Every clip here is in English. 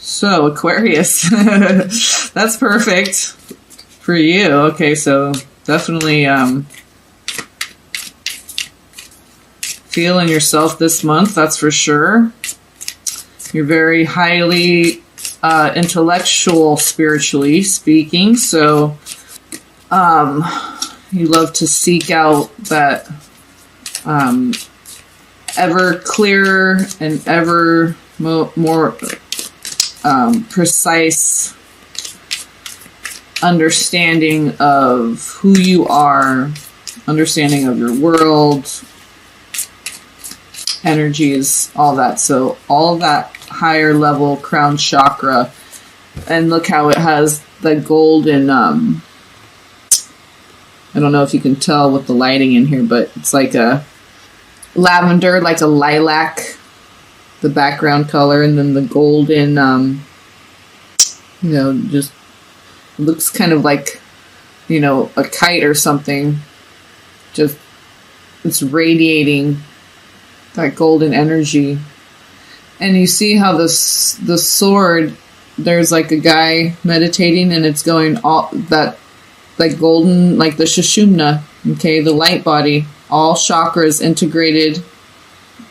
So, Aquarius, that's perfect for you. Okay, so definitely feeling yourself this month, that's for sure. You're very highly intellectual, spiritually speaking, so you love to seek out that ever clearer and ever more precise understanding of who you are, understanding of your world, energies, all that. So all that higher level crown chakra, and look how it has the golden, I don't know if you can tell with the lighting in here, but it's like a lavender, like a lilac, the background color, and then the golden, just looks kind of like, a kite or something. Just, it's radiating that golden energy. And you see how the sword, there's like a guy meditating, and it's going all that, like golden, like the Sushumna, okay, the light body, all chakras integrated.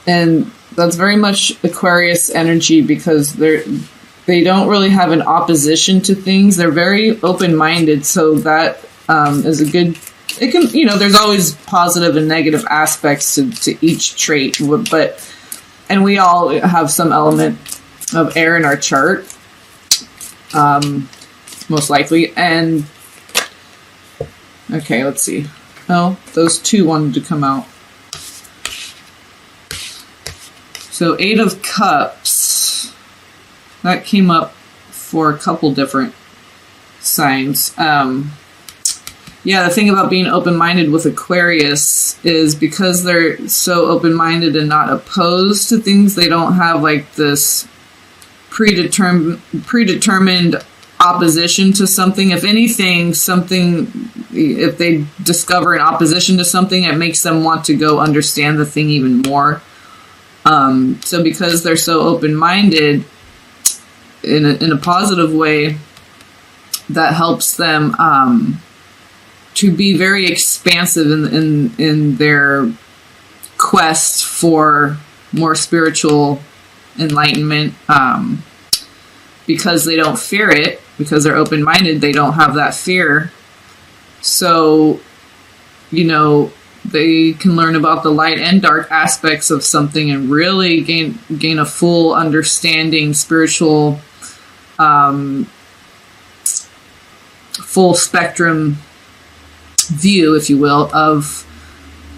And that's very much Aquarius energy, because they don't really have an opposition to things. They're very open-minded, so that is a good, it can, there's always positive and negative aspects to each trait, and we all have some element of air in our chart, most likely. And okay, let's see. Oh, those two wanted to come out. So 8 of Cups, that came up for a couple different signs. Yeah, the thing about being open-minded with Aquarius is because they're so open-minded and not opposed to things, they don't have like this predetermined opposition to something. If anything, if they discover an opposition to something, it makes them want to go understand the thing even more. So because they're so open-minded in a positive way, that helps them to be very expansive in their quest for more spiritual enlightenment, because they don't fear it, because they're open-minded, they don't have that fear. So, they can learn about the light and dark aspects of something and really gain a full understanding, spiritual, full spectrum view, if you will, of,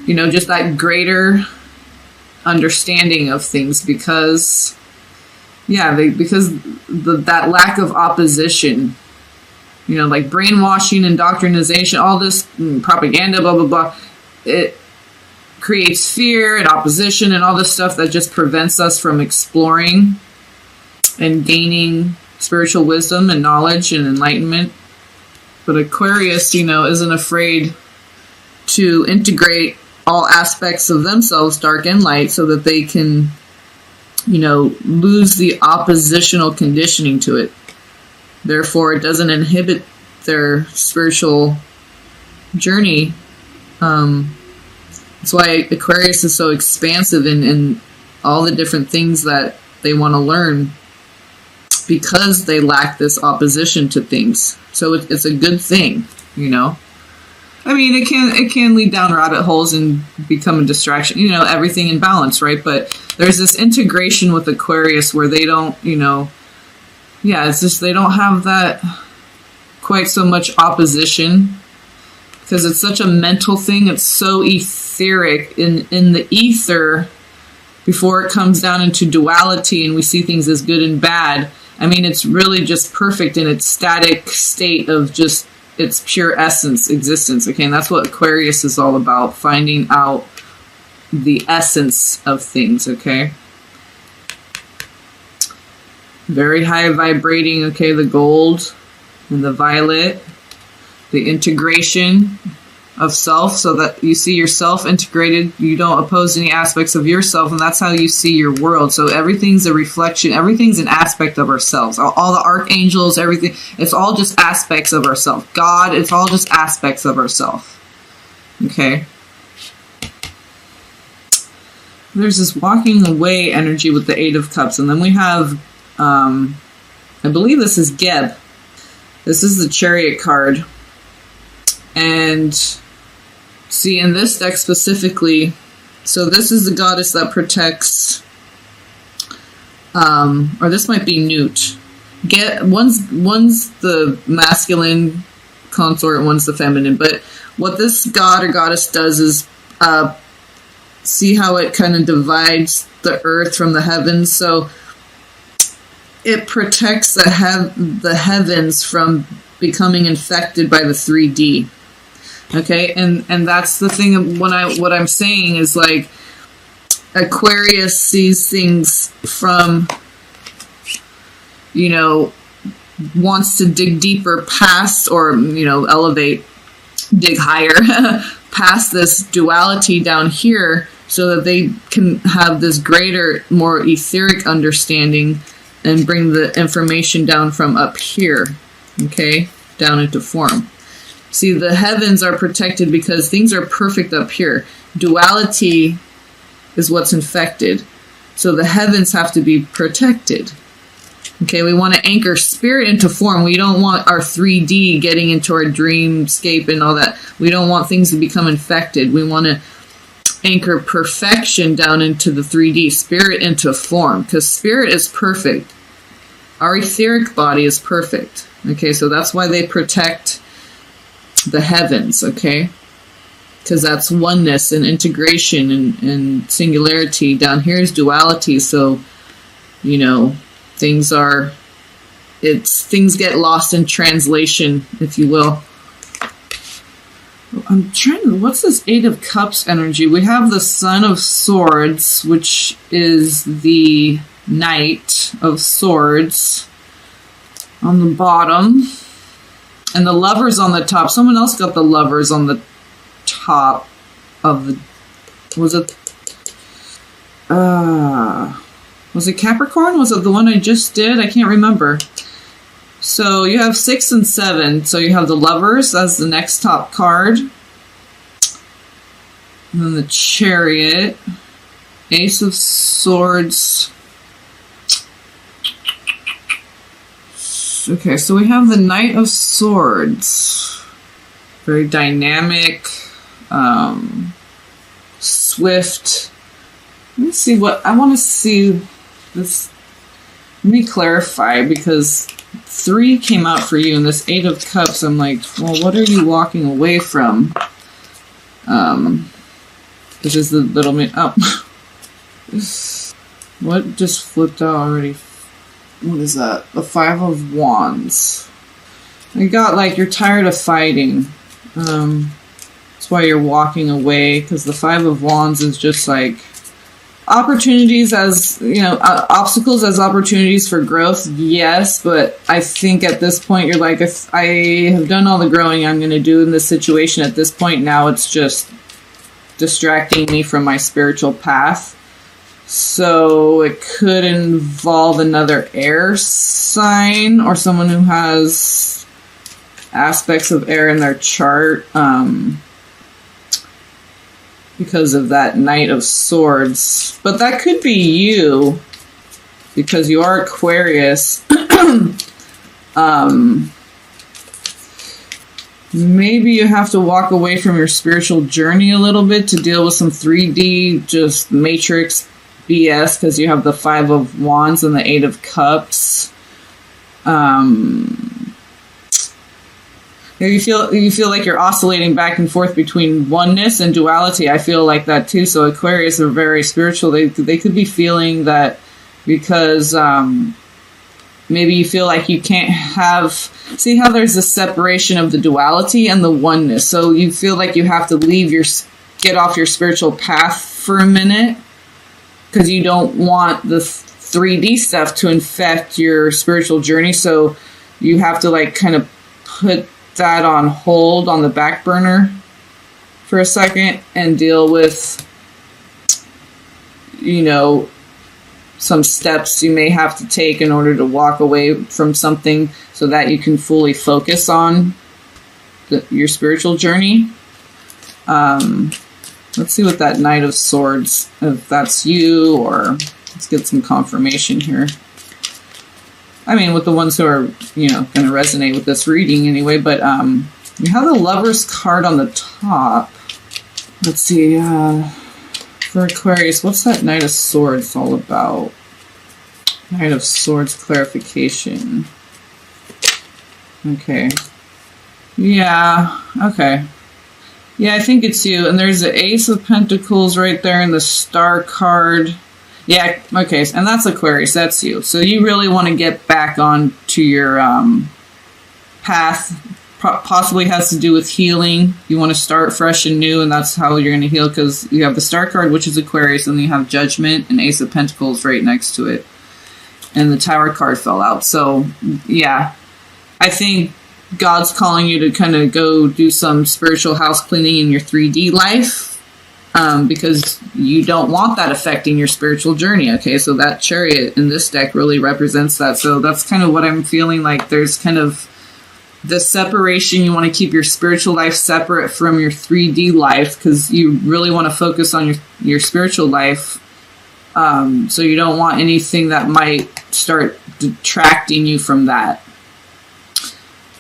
just that greater understanding of things, because that lack of opposition, like brainwashing, indoctrination, all this propaganda, blah, blah, blah, it creates fear and opposition and all this stuff that just prevents us from exploring and gaining spiritual wisdom and knowledge and enlightenment. But Aquarius, isn't afraid to integrate all aspects of themselves, dark and light, so that they can, lose the oppositional conditioning to it. Therefore, it doesn't inhibit their spiritual journey. That's why Aquarius is so expansive in all the different things that they want to learn, because they lack this opposition to things. So it's a good thing, I mean, it can lead down rabbit holes and become a distraction, everything in balance, right? But there's this integration with Aquarius where they don't, it's just they don't have that quite so much opposition, because it's such a mental thing. It's so etheric in the ether before it comes down into duality and we see things as good and bad. I mean, it's really just perfect in its static state of just its pure essence, existence. Okay, and that's what Aquarius is all about, finding out the essence of things, okay? Very high vibrating, okay, the gold and the violet, the integration, of self, so that you see yourself integrated. You don't oppose any aspects of yourself, and that's how you see your world. So everything's a reflection. Everything's an aspect of ourselves. All the archangels, everything, it's all just aspects of ourselves. God, it's all just aspects of ourselves. Okay? There's this walking away energy with the Eight of Cups, and then we have, I believe this is Geb. This is the Chariot card. And see, in this deck specifically, so this is the goddess that protects, or this might be Newt. One's the masculine consort, one's the feminine. But what this god or goddess does is, see how it kind of divides the earth from the heavens. So it protects the heavens from becoming infected by the 3D. Okay, and that's the thing. What I'm saying is, like, Aquarius sees things from, you know, wants to dig deeper past, or, you know, elevate, dig higher past this duality down here, so that they can have this greater, more etheric understanding and bring the information down from up here, okay, down into form. See, the heavens are protected because things are perfect up here. Duality is what's infected. So the heavens have to be protected. Okay, we want to anchor spirit into form. We don't want our 3D getting into our dreamscape and all that. We don't want things to become infected. We want to anchor perfection down into the 3D, spirit into form, because spirit is perfect. Our etheric body is perfect. Okay, so that's why they protect the heavens, okay? Because that's oneness and integration and singularity. Down here is duality, so, you know, things get lost in translation, if you will. I'm trying to, what's this Eight of Cups energy? We have the Son of Swords, which is the Knight of Swords on the bottom. And the Lovers on the top. Someone else got the Lovers on the top of the... Was it Capricorn? Was it the one I just did? I can't remember. So you have 6 and 7. So you have the Lovers as the next top card. And then the Chariot. Ace of Swords. Okay, so we have the Knight of Swords. Very dynamic, swift. Let me see what I want to see. This. Let me clarify, because 3 came out for you, and this Eight of Cups. I'm like, well, what are you walking away from? This is the little man. Oh, what just flipped out already? What is that? The Five of Wands. You got, like, you're tired of fighting. That's why you're walking away, because the Five of Wands is just like opportunities as, you know, obstacles as opportunities for growth. Yes, but I think at this point you're like, if I have done all the growing I'm going to do in this situation at this point, now it's just distracting me from my spiritual path. So it could involve another air sign or someone who has aspects of air in their chart, because of that Knight of Swords. But that could be you, because you are Aquarius. Maybe you have to walk away from your spiritual journey a little bit to deal with some 3D, just matrix BS, because you have the Five of Wands and the Eight of Cups. You feel like you're oscillating back and forth between oneness and duality. I feel like that too. So Aquarius are very spiritual. They could be feeling that because maybe you feel like you can't have... See how there's a separation of the duality and the oneness. So you feel like you have to get off your spiritual path for a minute, because you don't want the 3D stuff to infect your spiritual journey. So you have to, like, kind of put that on hold, on the back burner, for a second and deal with, some steps you may have to take in order to walk away from something so that you can fully focus on your spiritual journey. Let's see what that Knight of Swords, if that's you, or let's get some confirmation here. I mean, with the ones who are, going to resonate with this reading anyway, but you have the Lover's card on the top. Let's see, for Aquarius, what's that Knight of Swords all about? Knight of Swords clarification. Okay. Yeah, okay. Yeah, I think it's you. And there's the Ace of Pentacles right there and the Star card. Yeah, okay, and that's Aquarius, that's you. So you really want to get back on to your path. Possibly has to do with healing. You want to start fresh and new, and that's how you're going to heal, because you have the Star card, which is Aquarius, and then you have Judgment and Ace of Pentacles right next to it. And the Tower card fell out. So, yeah, I think God's calling you to kind of go do some spiritual house cleaning in your 3D life, because you don't want that affecting your spiritual journey, okay? So that Chariot in this deck really represents that. So that's kind of what I'm feeling like. There's kind of the separation. You want to keep your spiritual life separate from your 3D life, because you really want to focus on your spiritual life. So you don't want anything that might start detracting you from that.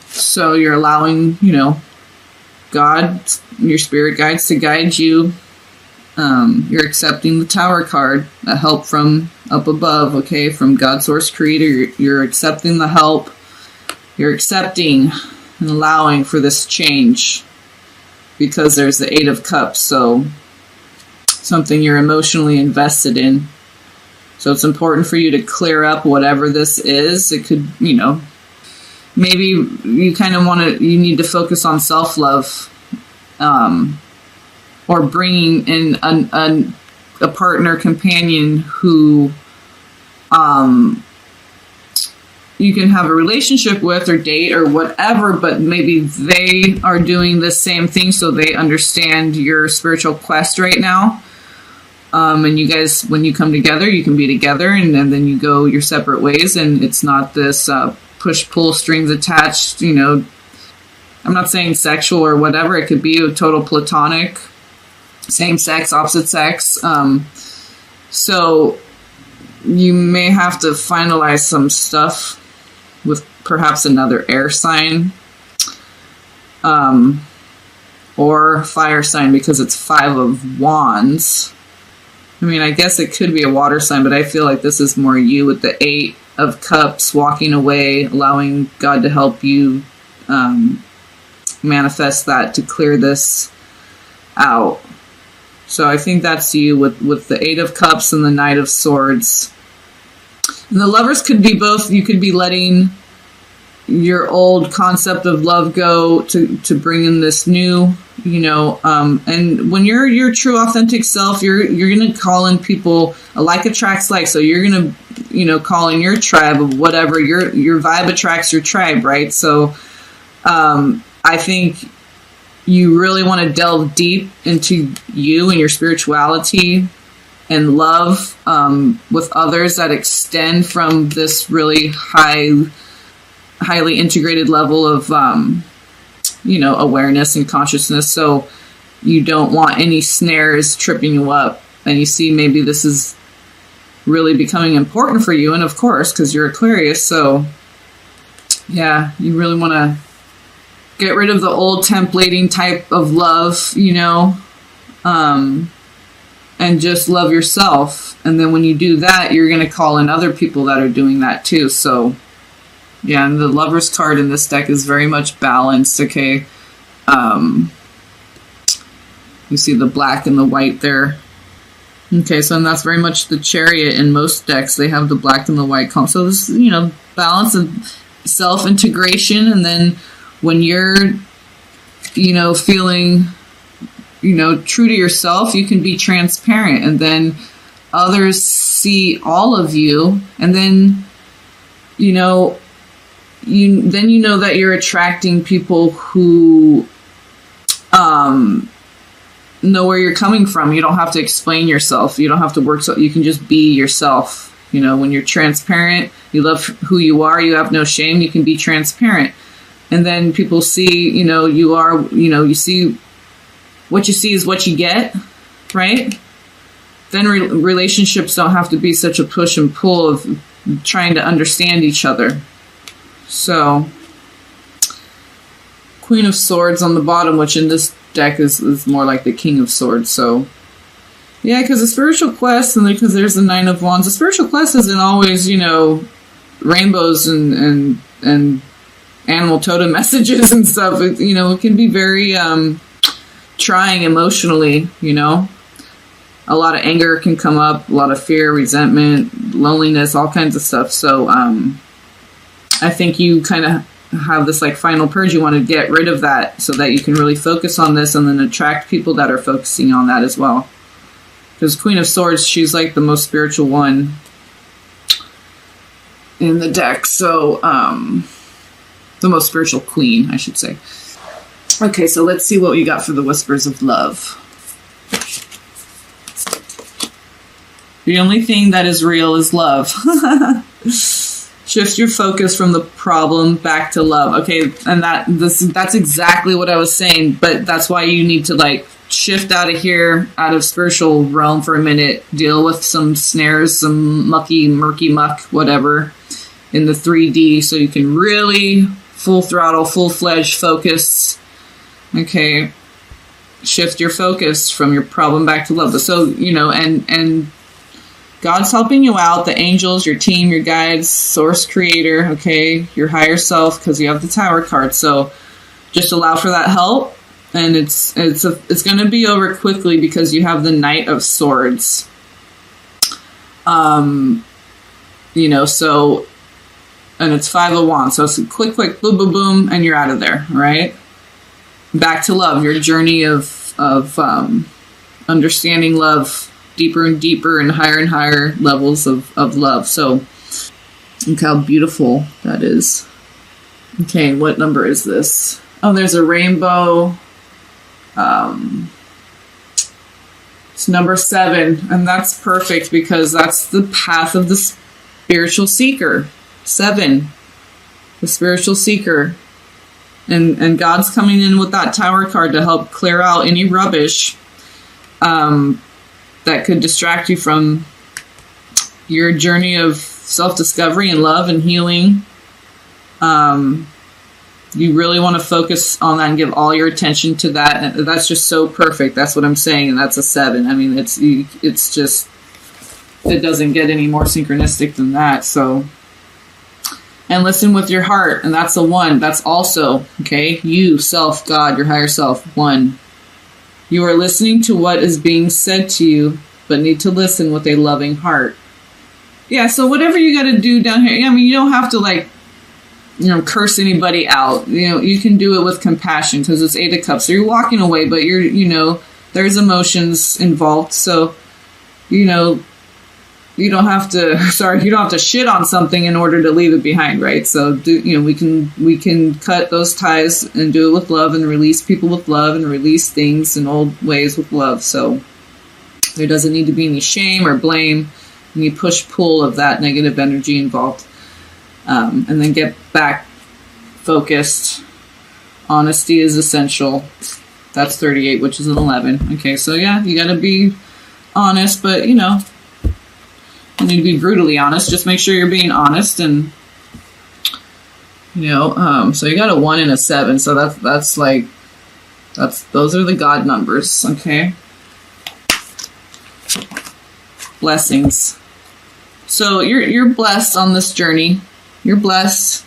So you're allowing, God, your spirit guides to guide you. You're accepting the Tower card, a help from up above, okay, from God, Source, Creator. You're accepting the help. You're accepting and allowing for this change, because there's the Eight of Cups, so something you're emotionally invested in. So it's important for you to clear up whatever this is. It could, maybe you kind of you need to focus on self-love, or bringing in a partner, companion who you can have a relationship with or date or whatever, but maybe they are doing the same thing, so they understand your spiritual quest right now. And you guys, when you come together, you can be together, and then you go your separate ways, and it's not this push-pull, strings attached, I'm not saying sexual or whatever. It could be a total platonic, same sex, opposite sex. So you may have to finalize some stuff with perhaps another air sign, or fire sign, because it's 5 of Wands. I mean, I guess it could be a water sign, but I feel like this is more you with the 8 of Cups, walking away, allowing God to help you manifest that, to clear this out. So I think that's you with the 8 of Cups and the Knight of Swords. And the Lovers could be both. You could be letting your old concept of love go to bring in this new, and when you're your true authentic self, you're going to call in people. Like attracts like, so you're going to, call in your tribe of whatever. Your vibe attracts your tribe, right? So I think you really want to delve deep into you and your spirituality and love with others that extend from this really highly integrated level of, awareness and consciousness. So you don't want any snares tripping you up. And you see, maybe this is really becoming important for you. And of course, because you're Aquarius. So yeah, you really want to get rid of the old templating type of love, and just love yourself. And then when you do that, you're going to call in other people that are doing that too. So yeah, and the Lover's card in this deck is very much balanced, okay? You see the black and the white there. Okay, so and that's very much the Chariot in most decks. They have the black and the white column. So this, balance of self-integration, and then when you're, feeling, true to yourself, you can be transparent, and then others see all of you, and then, that you're attracting people who know where you're coming from. You don't have to explain yourself. You don't have to work. So you can just be yourself. You know, when you're transparent, you love who you are, you have no shame, you can be transparent. And then people see, you know, you are, you know, you see, what you see is what you get, right? Then relationships don't have to be such a push and pull of trying to understand each other. So, Queen of Swords on the bottom, which in this deck is more like the King of Swords. So, yeah, because the spiritual quest, and because there's the Nine of Wands, the spiritual quest isn't always, you know, rainbows and animal totem messages and stuff. It, you know, it can be very trying emotionally, you know. A lot of anger can come up, a lot of fear, resentment, loneliness, all kinds of stuff. So I think you kind of have this like final purge. You want to get rid of that so that you can really focus on this and then attract people that are focusing on that as well. Because Queen of Swords, she's like the most spiritual one in the deck. So the most spiritual queen, I should say. Okay, so let's see what we got for the Whispers of Love. The only thing that is real is love. Shift your focus from the problem back to love. Okay, and that's exactly what I was saying, but that's why you need to like shift out of here, out of spiritual realm for a minute, deal with some snares, some murky muck, whatever, in the 3D, so you can really full throttle, full-fledged focus. Okay, shift your focus from your problem back to love. So, you know, and God's helping you out, the angels, your team, your guides, source creator, okay, your higher self, because you have the Tower card. So just allow for that help, and it's going to be over quickly because you have the Knight of Swords. You know, so, and it's 5 of Wands, so it's a quick, boom, boom, boom, and you're out of there, right? Back to love, your journey of understanding love, deeper and deeper and higher levels of love. So look how beautiful that is. Okay, what number is this? Oh, there's a rainbow. It's number 7, and that's perfect because that's the path of the spiritual seeker. 7, the spiritual seeker. And God's coming in with that Tower card to help clear out any rubbish that could distract you from your journey of self-discovery and love and healing. You really want to focus on that and give all your attention to that. And that's just so perfect. That's what I'm saying. And that's a 7. I mean, it's just, it doesn't get any more synchronistic than that. So, and listen with your heart. And that's a 1. That's also, okay, you, self, God, your higher self, 1. You are listening to what is being said to you, but need to listen with a loving heart. Yeah, so whatever you got to do down here, I mean, you don't have to, like, you know, curse anybody out. You know, you can do it with compassion because it's 8 of Cups. So you're walking away, but you're, you know, there's emotions involved. So, you know, you don't have to shit on something in order to leave it behind, right? So, you know, we can cut those ties and do it with love and release people with love and release things in old ways with love. So there doesn't need to be any shame or blame, any push-pull of that negative energy involved. And then get back focused. Honesty is essential. That's 38, which is an 11. Okay, so yeah, you got to be honest, but, you know, you need to be brutally honest. Just make sure you're being honest, and you know. So you got a 1 and a 7. So those are the God numbers. Okay. Blessings. So you're blessed on this journey. You're blessed.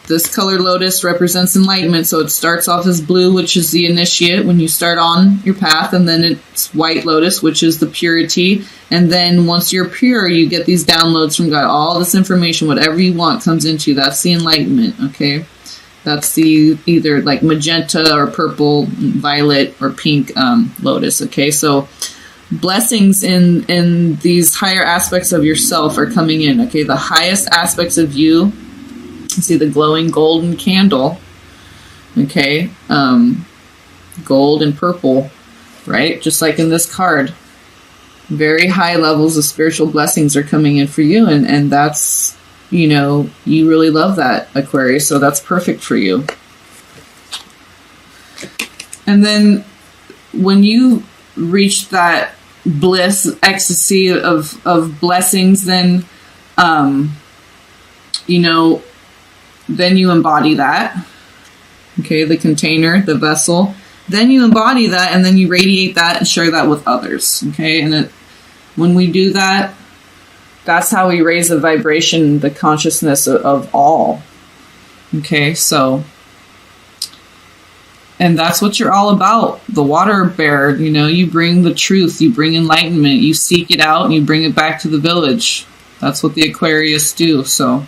This colored lotus represents enlightenment. So it starts off as blue, which is the initiate when you start on your path. And then it's white lotus, which is the purity. And then once you're pure, you get these downloads from God. All this information, whatever you want, comes into you. That's the enlightenment, okay? That's the either like magenta or purple, violet, or pink lotus, okay? So blessings in these higher aspects of yourself are coming in, okay? The highest aspects of you. See the glowing golden candle, okay? gold and purple, right? Just like in this card. Very high levels of spiritual blessings are coming in for you, and that's, you know, you really love that, Aquarius, so that's perfect for you. And then when you reach that bliss, ecstasy of blessings, then, you know, then you embody that. Okay, the container, the vessel. Then you embody that, and then you radiate that and share that with others. Okay, and when we do that, that's how we raise the vibration, the consciousness of all. Okay, so, and that's what you're all about. The water bearer, you know, you bring the truth, you bring enlightenment, you seek it out, and you bring it back to the village. That's what the Aquarius do. So